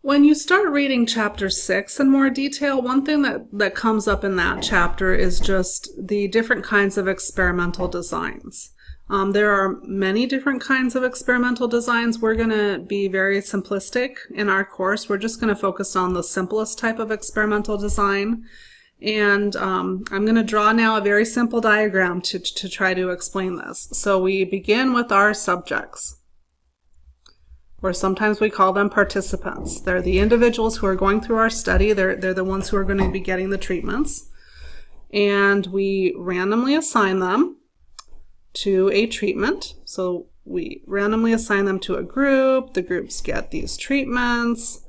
When you start reading chapter 6 in more detail, one thing that comes up in that chapter is just the different kinds of experimental designs. There are many different kinds of experimental designs. We're going to be very simplistic in our course. We're just going to focus on the simplest type of experimental design. And I'm going to draw now a very simple diagram to try to explain this. So we begin with our subjects, or sometimes we call them participants. They're the individuals who are going through our study. They're the ones who are going to be getting the treatments. And we randomly assign them to a treatment. So we randomly assign them to a group. The groups get these treatments.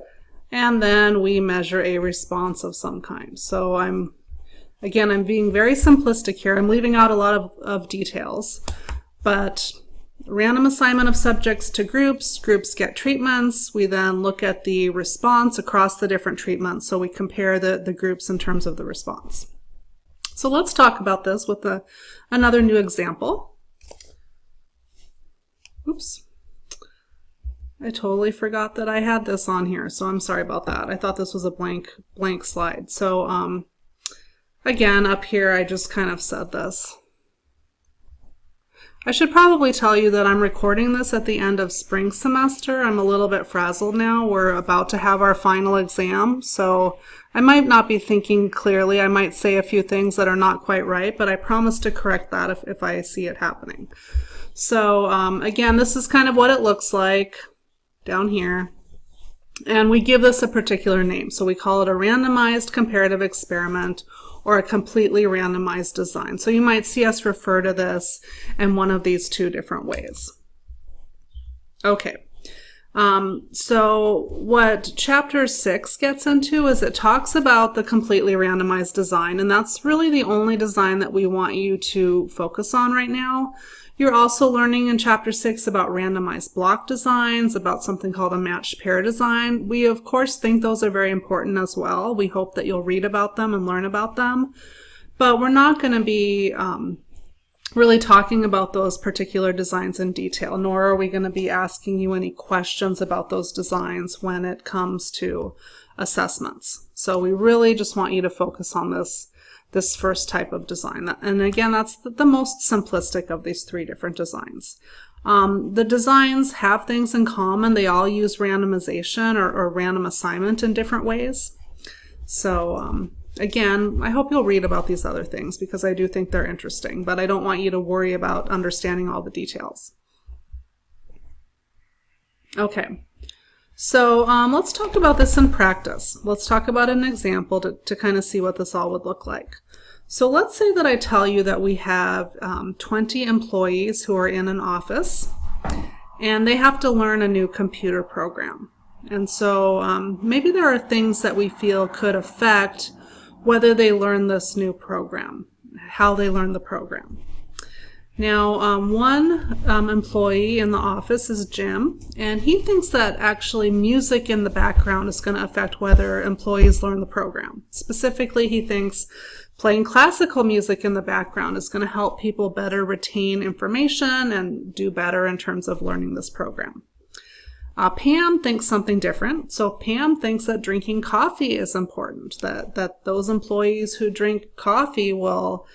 And then we measure a response of some kind. So I'm being very simplistic here. I'm leaving out a lot of details. But random assignment of subjects to groups. Groups get treatments. We then look at the response across the different treatments. So we compare the groups in terms of the response. So let's talk about this with another new example. Oops. I totally forgot that I had this on here, so I'm sorry about that. I thought this was a blank slide. So again, up here I just kind of said this. I should probably tell you that I'm recording this at the end of spring semester. I'm a little bit frazzled now. We're about to have our final exam, so I might not be thinking clearly. I might say a few things that are not quite right, but I promise to correct that if I see it happening. So again, this is kind of what it looks like down here. And we give this a particular name. So we call it a randomized comparative experiment or a completely randomized design. So you might see us refer to this in one of these two different ways. Okay. So what chapter 6 gets into is it talks about the completely randomized design, and that's really the only design that we want you to focus on right now. You're also learning in chapter 6 about randomized block designs, about something called a matched pair design. We of course think those are very important as well. We hope that you'll read about them and learn about them, but we're not going to be really talking about those particular designs in detail, nor are we going to be asking you any questions about those designs when it comes to assessments. So we really just want you to focus on this first type of design. And again, that's the most simplistic of these three different designs. The designs have things in common. They all use randomization or random assignment in different ways. So again, I hope you'll read about these other things because I do think they're interesting, but I don't want you to worry about understanding all the details. Okay. So let's talk about this in practice. Let's talk about an example to kind of see what this all would look like. So let's say that I tell you that we have 20 employees who are in an office and they have to learn a new computer program. And so maybe there are things that we feel could affect whether they learn this new program, how they learn the program. Now, one employee in the office is Jim, and he thinks that actually music in the background is going to affect whether employees learn the program. Specifically, he thinks playing classical music in the background is going to help people better retain information and do better in terms of learning this program. Pam thinks something different. So Pam thinks that drinking coffee is important, that those employees who drink coffee will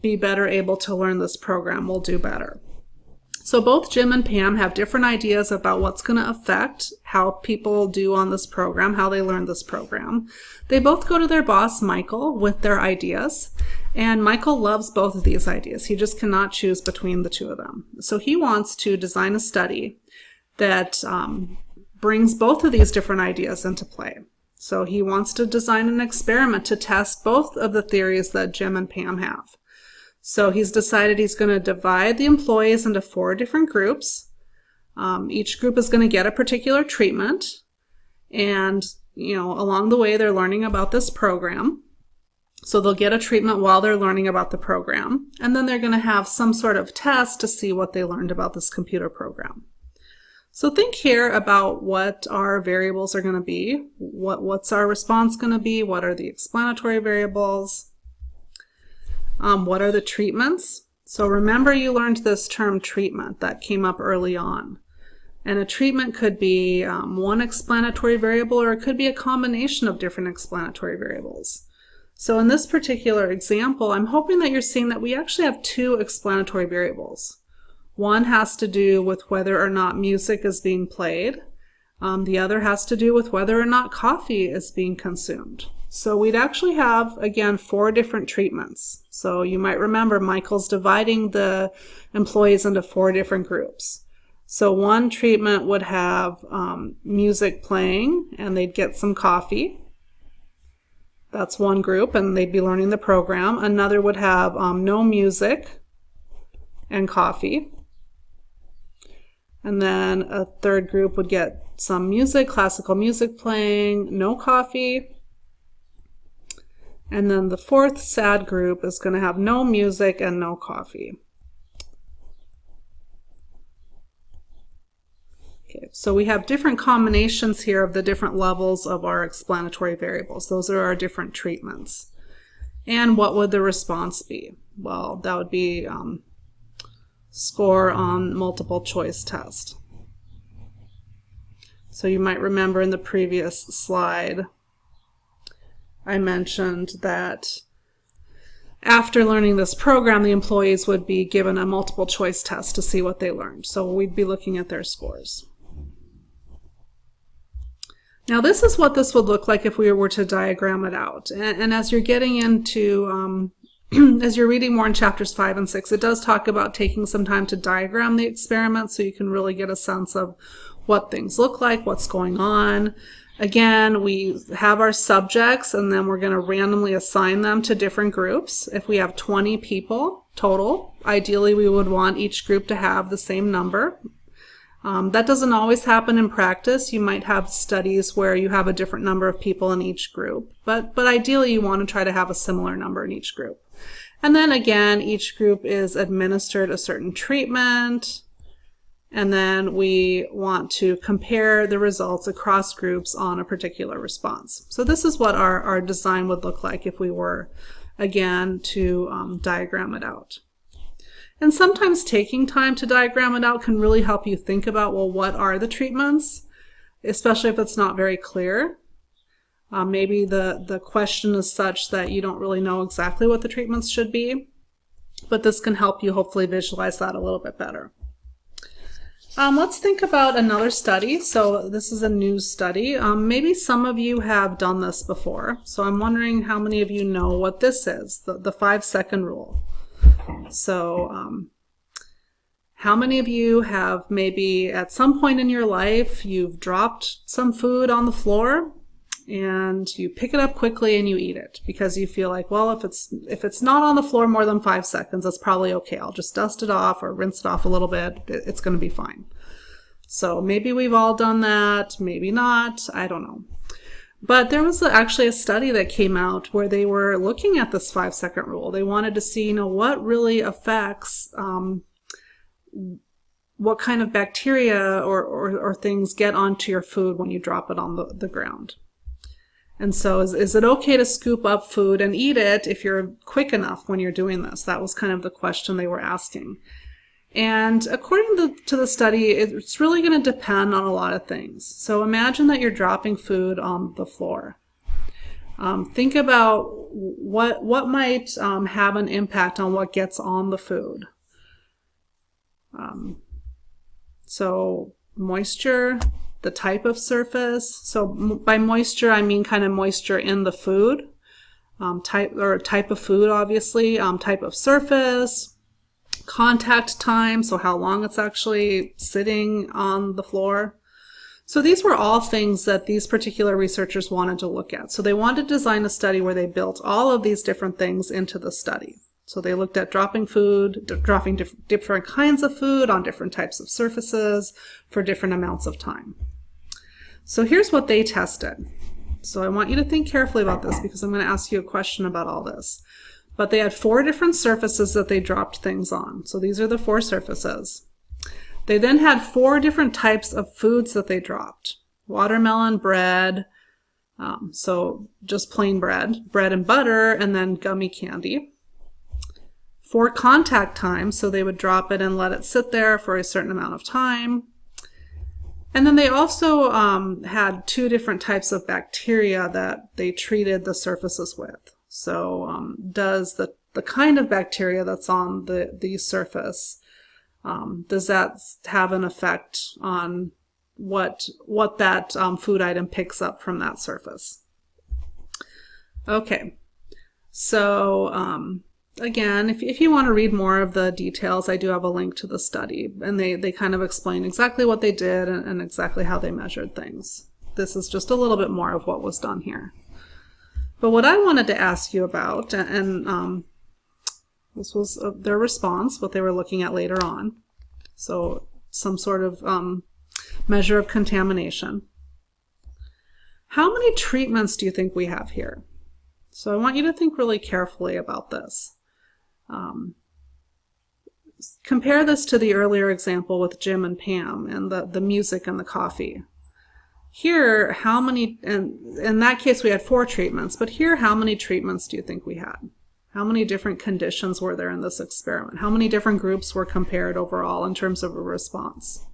be better able to learn this program, will do better. So both Jim and Pam have different ideas about what's going to affect how people do on this program, how they learn this program. They both go to their boss, Michael, with their ideas, and Michael loves both of these ideas. He just cannot choose between the two of them. So he wants to design a study that brings both of these different ideas into play. So he wants to design an experiment to test both of the theories that Jim and Pam have. So he's decided he's going to divide the employees into 4 different groups. Each group is going to get a particular treatment. And, along the way, they're learning about this program. So they'll get a treatment while they're learning about the program. And then they're going to have some sort of test to see what they learned about this computer program. So think here about what our variables are going to be. What's our response going to be? What are the explanatory variables? What are the treatments? So remember you learned this term treatment that came up early on. And a treatment could be one explanatory variable, or it could be a combination of different explanatory variables. So in this particular example, I'm hoping that you're seeing that we actually have two explanatory variables. One has to do with whether or not music is being played. The other has to do with whether or not coffee is being consumed. So we'd actually have, again, 4 different treatments. So you might remember Michael's dividing the employees into 4 different groups. So one treatment would have music playing, and they'd get some coffee. That's one group, and they'd be learning the program. Another would have no music and coffee. And then a third group would get some music, classical music playing, no coffee. And then the fourth sad group is going to have no music and no coffee. Okay, so we have different combinations here of the different levels of our explanatory variables. Those are our different treatments. And what would the response be? Well, that would be score on multiple choice test. So you might remember in the previous slide, I mentioned that after learning this program, the employees would be given a multiple choice test to see what they learned. So we'd be looking at their scores. Now this is what this would look like if we were to diagram it out. And as you're getting into, as you're reading more in chapters 5 and 6, it does talk about taking some time to diagram the experiment so you can really get a sense of what things look like, what's going on. Again, we have our subjects, and then we're going to randomly assign them to different groups. If we have 20 people total, ideally we would want each group to have the same number. That doesn't always happen in practice. You might have studies where you have a different number of people in each group, but ideally you want to try to have a similar number in each group. And then again, each group is administered a certain treatment, and then we want to compare the results across groups on a particular response. So this is what our design would look like if we were, again, to diagram it out. And sometimes taking time to diagram it out can really help you think about, well, what are the treatments, especially if it's not very clear. Maybe the question is such that you don't really know exactly what the treatments should be, but this can help you hopefully visualize that a little bit better. Let's think about another study. So this is a new study. Maybe some of you have done this before. So I'm wondering how many of you know what this is, the 5-second rule. So how many of you have maybe at some point in your life you've dropped some food on the floor and you pick it up quickly and you eat it because you feel like, well, if it's not on the floor more than 5 seconds, that's probably okay. I'll just dust it off or rinse it off a little bit. It's going to be fine. So maybe we've all done that, maybe not, I don't know. But there was actually a study that came out where they were looking at this 5-second rule. They wanted to see, what really affects what kind of bacteria or things get onto your food when you drop it on the ground. And so is it okay to scoop up food and eat it if you're quick enough when you're doing this? That was kind of the question they were asking. And according to the study, it's really going to depend on a lot of things. So imagine that you're dropping food on the floor. Think about what might have an impact on what gets on the food. So moisture, the type of surface. So by moisture, I mean kind of moisture in the food. Type of food, obviously. Type of surface. Contact time, so how long it's actually sitting on the floor. So these were all things that these particular researchers wanted to look at. So they wanted to design a study where they built all of these different things into the study. So they looked at dropping different kinds of food on different types of surfaces for different amounts of time. So here's what they tested. So I want you to think carefully about this because I'm going to ask you a question about all this. But they had 4 different surfaces that they dropped things on. So these are the 4 surfaces. They then had 4 different types of foods that they dropped. Watermelon, bread, so just plain bread and butter, and then gummy candy. 4 contact times, so they would drop it and let it sit there for a certain amount of time. And then they also had two different types of bacteria that they treated the surfaces with. So does the kind of bacteria that's on the surface, does that have an effect on what that food item picks up from that surface? Okay, so again, if you want to read more of the details, I do have a link to the study, and they kind of explain exactly what they did and exactly how they measured things. This is just a little bit more of what was done here. But what I wanted to ask you about, and this was their response, what they were looking at later on, so some sort of measure of contamination. How many treatments do you think we have here? So I want you to think really carefully about this. Compare this to the earlier example with Jim and Pam and the music and the coffee. Here, how many, and in that case we had 4 treatments, but here how many treatments do you think we had? How many different conditions were there in this experiment? How many different groups were compared overall in terms of a response?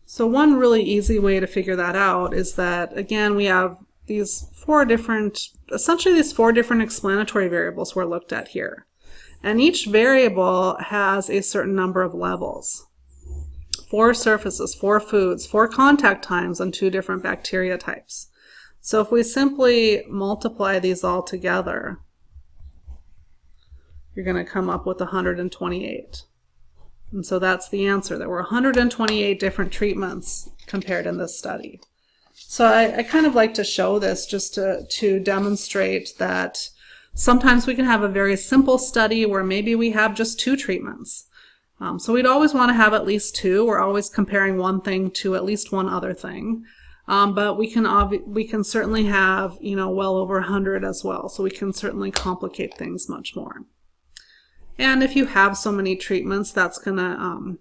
So one really easy way to figure that out is that, again, we have essentially these 4 different explanatory variables were looked at here. And each variable has a certain number of levels. 4 surfaces, 4 foods, 4 contact times, and 2 different bacteria types. So if we simply multiply these all together, you're going to come up with 128. And so that's the answer. There were 128 different treatments compared in this study. So I kind of like to show this just to demonstrate that sometimes we can have a very simple study where maybe we have just 2 treatments. So we'd always want to have at least 2. We're always comparing one thing to at least one other thing. But we can certainly have, well over 100 as well. So we can certainly complicate things much more. And if you have so many treatments, that's gonna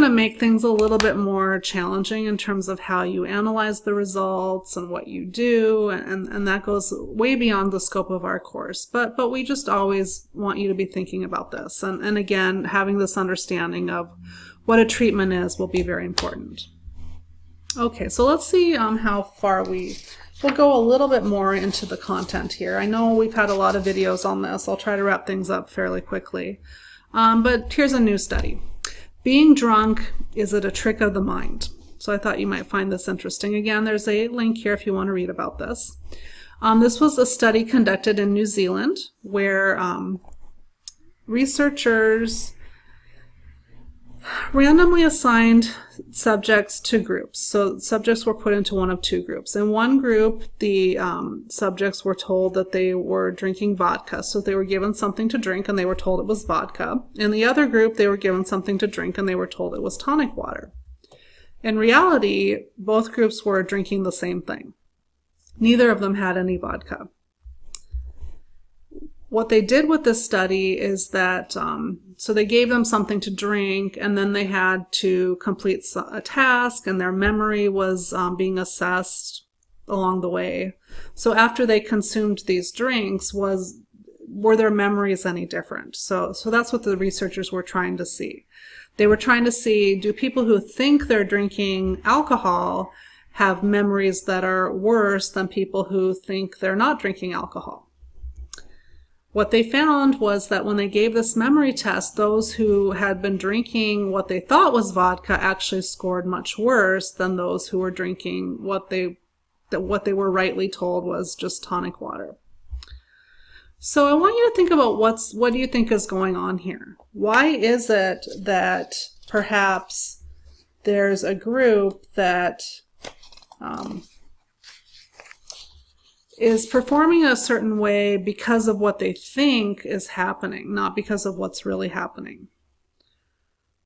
make things a little bit more challenging in terms of how you analyze the results and what you do, and that goes way beyond the scope of our course. But we just always want you to be thinking about this, and again, having this understanding of what a treatment is will be very important. Okay, so let's see how far we'll go a little bit more into the content here. I know we've had a lot of videos on this. I'll try to wrap things up fairly quickly. But here's a new study. Being drunk, is it a trick of the mind? So I thought you might find this interesting. Again, there's a link here if you want to read about this. This was a study conducted in New Zealand where researchers randomly assigned subjects to groups. So subjects were put into one of 2 groups. In one group, the subjects were told that they were drinking vodka. So they were given something to drink and they were told it was vodka. In the other group, they were given something to drink and they were told it was tonic water. In reality, both groups were drinking the same thing. Neither of them had any vodka. What they did with this study is that, so they gave them something to drink, and then they had to complete a task, and their memory was being assessed along the way. So after they consumed these drinks, were their memories any different? So that's what the researchers were trying to see. They were trying to see, do people who think they're drinking alcohol have memories that are worse than people who think they're not drinking alcohol? What they found was that when they gave this memory test, those who had been drinking what they thought was vodka actually scored much worse than those who were drinking what they were rightly told was just tonic water. So I want you to think about what do you think is going on here? Why is it that perhaps there's a group that is performing a certain way because of what they think is happening, not because of what's really happening?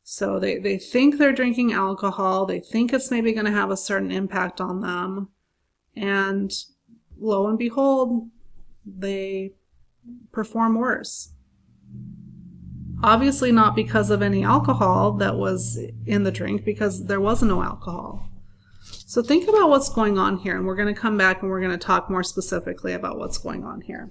So they think they're drinking alcohol, they think it's maybe going to have a certain impact on them, and lo and behold, they perform worse. Obviously not because of any alcohol that was in the drink, because there was no alcohol. So think about what's going on here, and we're going to come back and we're going to talk more specifically about what's going on here.